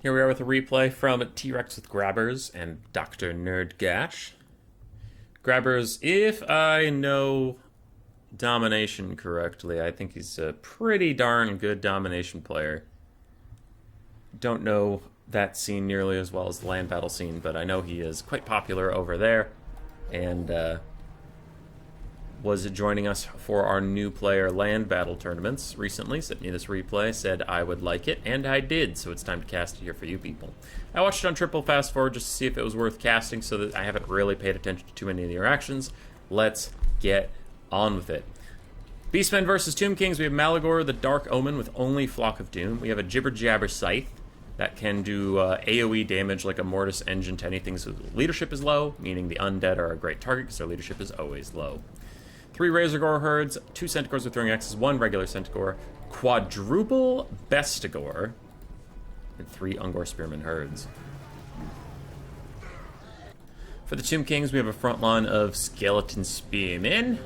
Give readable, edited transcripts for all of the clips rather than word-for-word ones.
Here we are with a replay from T-Rex with Grabbers and Dr. Nerdgash. Grabbers, if I know domination correctly, I think he's a pretty darn good domination player. Don't know that scene nearly as well as the land battle scene, but I know he is quite popular over there, and was joining us for our new player land battle tournaments recently. Sent me this replay, said I would like it, and I did, so it's time to cast it here for you people. I watched it on triple fast forward just to see if it was worth casting, so that I haven't really paid attention to too many of the interactions. Let's get on with it. Beastmen versus Tomb Kings. We have Malagor, the Dark Omen, with only Flock of Doom. We have a Jibber Jabber Scythe that can do AoE damage like a Mortis engine to anything whose leadership is low, meaning the undead are a great target because their leadership is always low. 3 Razorgore herds, 2 Centaurs with throwing axes, 1 regular Centaur, quadruple Bestigor, and 3 Ungor Spearman herds. For the Tomb Kings, we have a front line of Skeleton Spearmen.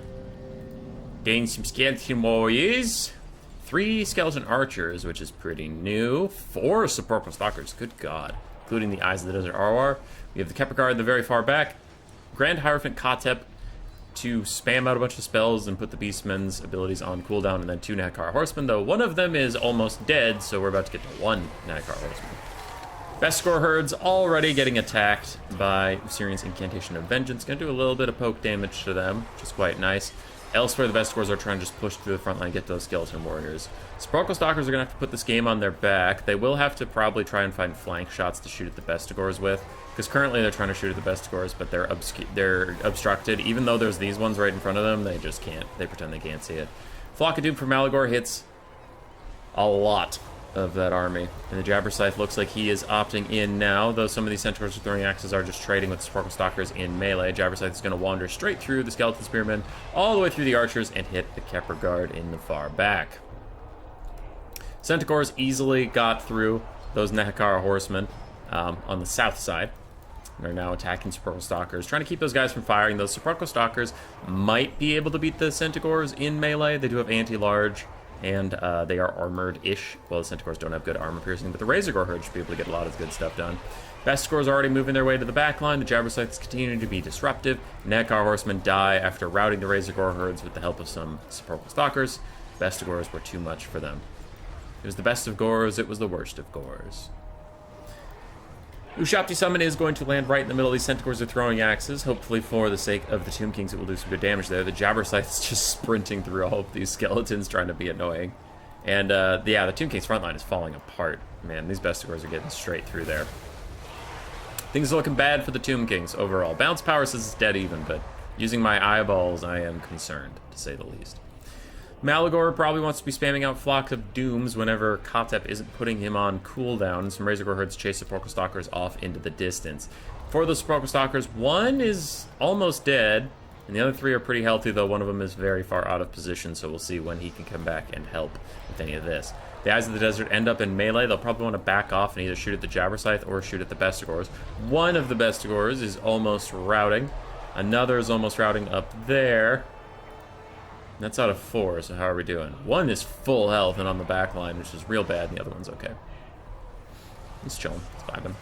Gain some Skeleton Warriors. 3 Skeleton Archers, which is pretty new. 4 Sepulchral Stalkers, good god, including the Eyes of the Desert Arwar. We have the Kepler Guard in the very far back. Grand Hierophant Kotep to spam out a bunch of spells and put the Beastmen's abilities on cooldown, and then 2 Nahakar Horsemen, though one of them is almost dead, so we're about to get to 1 Nahakar Horseman. Bestigor herds already getting attacked by Syrian's Incantation of Vengeance. Gonna do a little bit of poke damage to them, which is quite nice. Elsewhere, the Bestigors are trying to just push through the front line and get those Skeleton Warriors. Sepulchral Stalkers are going to have to put this game on their back. They will have to probably try and find flank shots to shoot at the Bestigors with, because currently they're trying to shoot at the Bestigors, but they're obstructed. Even though there's these ones right in front of them, they just can't. They pretend they can't see it. Flock of Doom for Malagor hits a lot of that army. And the Jabber Scythe looks like he is opting in now, though some of these Centaurs with throwing axes are just trading with the Sepulchral Stalkers in melee. Jabber Scythe is going to wander straight through the Skeleton Spearmen, all the way through the Archers, and hit the Kepler Guard in the far back. Centaurs easily got through those Nahakar Horsemen on the south side. And are now attacking Sepulchral Stalkers, trying to keep those guys from firing. Those Sepulchral Stalkers might be able to beat the Centaurs in melee. They do have anti-large, and they are armored-ish. Well, the Centaurs don't have good armor piercing, but the Razorgore herd should be able to get a lot of good stuff done. Bestigors are already moving their way to the back line. The Jabber Scythes continue to be disruptive. Nahakar Horsemen die after routing the Razorgore herds with the help of some Sepulchral Stalkers. Bestigors were too much for them. It was the best of Gores, it was the worst of Gores. Ushapti Summon is going to land right in the middle of these Centaurs with throwing axes. Hopefully for the sake of the Tomb Kings, it will do some good damage there. The Jabber Scythe is just sprinting through all of these skeletons, trying to be annoying. And, yeah, the Tomb Kings' front line is falling apart. Man, these Bestigors are getting straight through there. Things are looking bad for the Tomb Kings overall. Bounce Power says it's dead even, but using my eyeballs, I am concerned, to say the least. Malagor probably wants to be spamming out Flocks of Dooms whenever Kotep isn't putting him on cooldown. Some Razorgore herds chase Sepulchral Stalkers off into the distance. For the Sepulchral Stalkers, one is almost dead, and the other 3 are pretty healthy, though one of them is very far out of position, so we'll see when he can come back and help with any of this. The Eyes of the Desert end up in melee. They'll probably want to back off and either shoot at the Jabber Scythe or shoot at the Bestigors. One of the Bestigors is almost routing. Another is almost routing up there. That's out of 4, so how are we doing? One is full health and on the back line, which is real bad, and the other one's okay. He's chilling. He's vibing.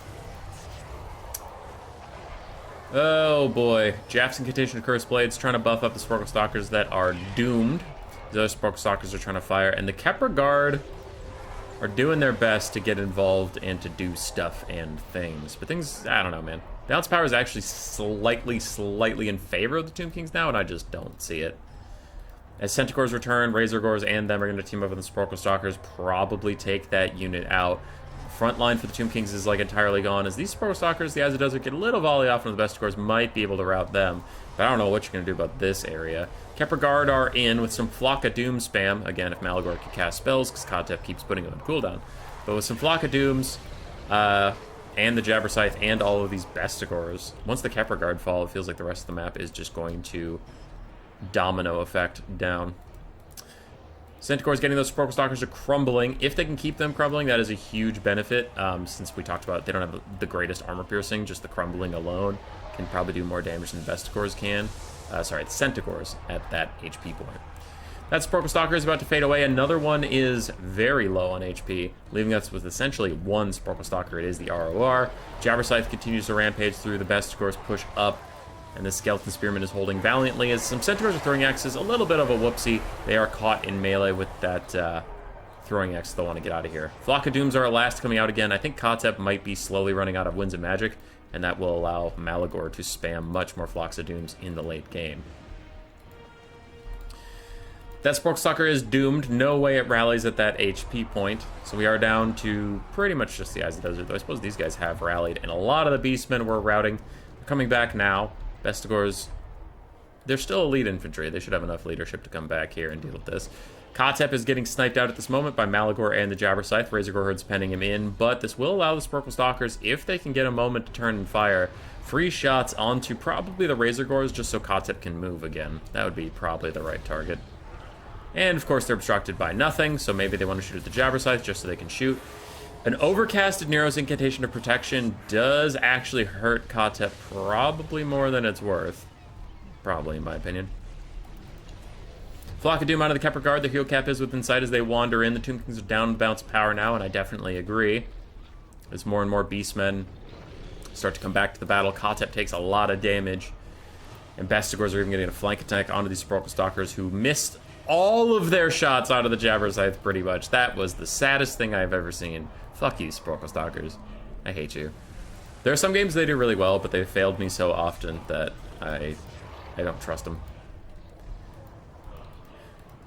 Oh boy. Jaff's Incantation of Cursed Blades trying to buff up the Sepulchral Stalkers that are doomed. The other Sepulchral Stalkers are trying to fire, and the Kepler Guard are doing their best to get involved and to do stuff and things. But things, I don't know, man. Bounce Power is actually slightly in favor of the Tomb Kings now, and I just don't see it. As Centaurs return, Razorgores and them are going to team up with the Sepulchral Stalkers, probably take that unit out. Front line for the Tomb Kings is like entirely gone, as these Sepulchral Stalkers, the Eyes of the Desert, get a little volley off from the Bestigors, might be able to rout them. But I don't know what you're going to do about this area. Kepler Guard are in with some Flock of Doom spam, again, if Malagor can cast spells, because Kotep keeps putting them on cooldown. But with some Flock of Dooms, and the Jabber Scythe, and all of these Bestigors, once the Kepler Guard fall, it feels like the rest of the map is just going to domino effect down. Centaurs getting those Sepulchral Stalkers to crumbling. If they can keep them crumbling, that is a huge benefit. Since we talked about they don't have the greatest armor piercing, just the crumbling alone can probably do more damage than the Bestigors can. Sorry, the Centaurs at that HP point. That Sporkle Stalker is about to fade away. Another one is very low on HP, leaving us with essentially one Sporkle Stalker. It is the ROR. Jabberscythe continues to rampage through. The Bestigors push up, and the Skeleton Spearman is holding valiantly as some Centaurs are throwing axes. A little bit of a whoopsie. They are caught in melee with that throwing axe. They'll want to get out of here. Flock of Dooms are at last coming out again. I think Kotep might be slowly running out of Winds of Magic, and that will allow Malagor to spam much more Flocks of Dooms in the late game. That Sporkle Stalker is doomed. No way it rallies at that HP point. So we are down to pretty much just the Eyes of the Desert, though I suppose these guys have rallied. And a lot of the Beastmen were routing. They're coming back now. Bestigors, they're still elite infantry. They should have enough leadership to come back here and deal with this. Kotep is getting sniped out at this moment by Malagor and the Jabberscythe. Razorgore Herde's penning him in, but this will allow the Sporkle Stalkers, if they can get a moment to turn and fire, free shots onto probably the Razorgores just so Kotep can move again. That would be probably the right target. And, of course, they're obstructed by nothing, so maybe they want to shoot at the Jabberscythe just so they can shoot. An overcasted Nero's Incantation of Protection does actually hurt Kotep probably more than it's worth. Probably, in my opinion. Flock of Doom out of the Kepler Guard. The heal cap is within sight as they wander in. The Tomb Kings are down bounce power now, and I definitely agree. As more and more Beastmen start to come back to the battle, Kotep takes a lot of damage. And Bestigors are even getting a flank attack onto these Sporkle Stalkers who missed all of their shots out of the Jabberscythe, pretty much. That was the saddest thing I've ever seen. Fuck you, Sporkle Stalkers. I hate you. There are some games they do really well, but they failed me so often that I don't trust them.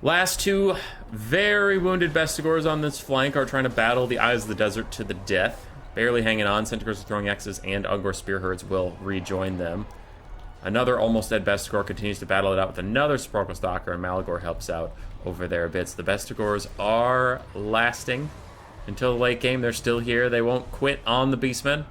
Last two very wounded Bestigors on this flank are trying to battle the Eyes of the Desert to the death. Barely hanging on. Centaurs are throwing X's, and Ungor Spearherds will rejoin them. Another almost dead Bestigor continues to battle it out with another Sporkle Stalker, and Malagor helps out over there a bit. So the Bestigors are lasting until the late game. They're still here. They won't quit on the Beastmen.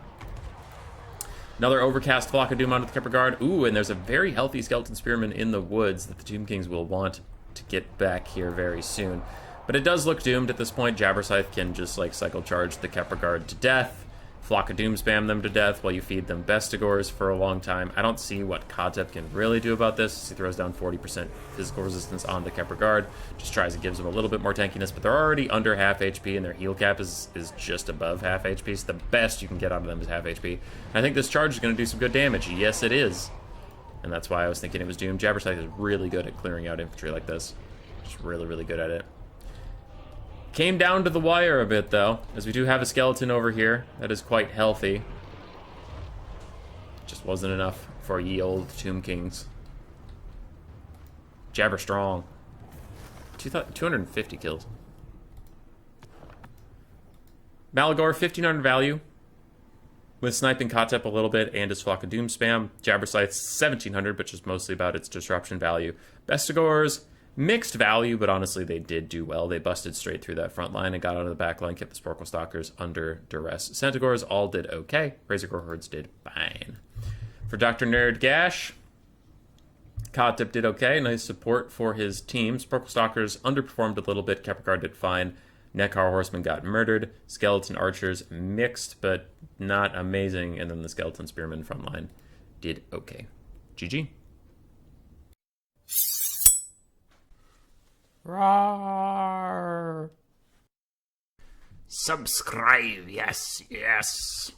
Another overcast Flock of Doom onto the Kepler Guard. Ooh, and there's a very healthy Skeleton Spearman in the woods that the Tomb Kings will want to get back here very soon. But it does look doomed at this point. Jabberscythe can just, like, cycle charge the Kepler Guard to death. Flock of Doom spam them to death while you feed them Bestigors for a long time. I don't see what Kotep can really do about this. He throws down 40% physical resistance on the Kepler Guard. Just tries to give them a little bit more tankiness, but they're already under half HP, and their heal cap is just above half HP, so the best you can get out of them is half HP. I think this charge is going to do some good damage. Yes, it is. And that's why I was thinking it was doomed. Jabberscythe is really good at clearing out infantry like this. Just really, really good at it. Came down to the wire a bit, though, as we do have a skeleton over here that is quite healthy. Just wasn't enough for ye old Tomb Kings. Jabber strong. 250 kills. Malagor, 1500 value. With sniping Kotep a little bit and his Flock of Doom spam. Jabberscythe, 1700, but just mostly about its disruption value. Bestigors, mixed value, but honestly, they did do well. They busted straight through that front line and got out of the back line, kept the Sporkle Stalkers under duress. Centaurs all did okay. Razorgore Herds did fine. For Dr. Nerd Gash, Kotep did okay. Nice support for his team. Sporkle Stalkers underperformed a little bit. Kepler Guard did fine. Neckar Horsemen got murdered. Skeleton Archers mixed, but not amazing. And then the Skeleton Spearmen front line did okay. GG. Roar. Subscribe, yes, yes.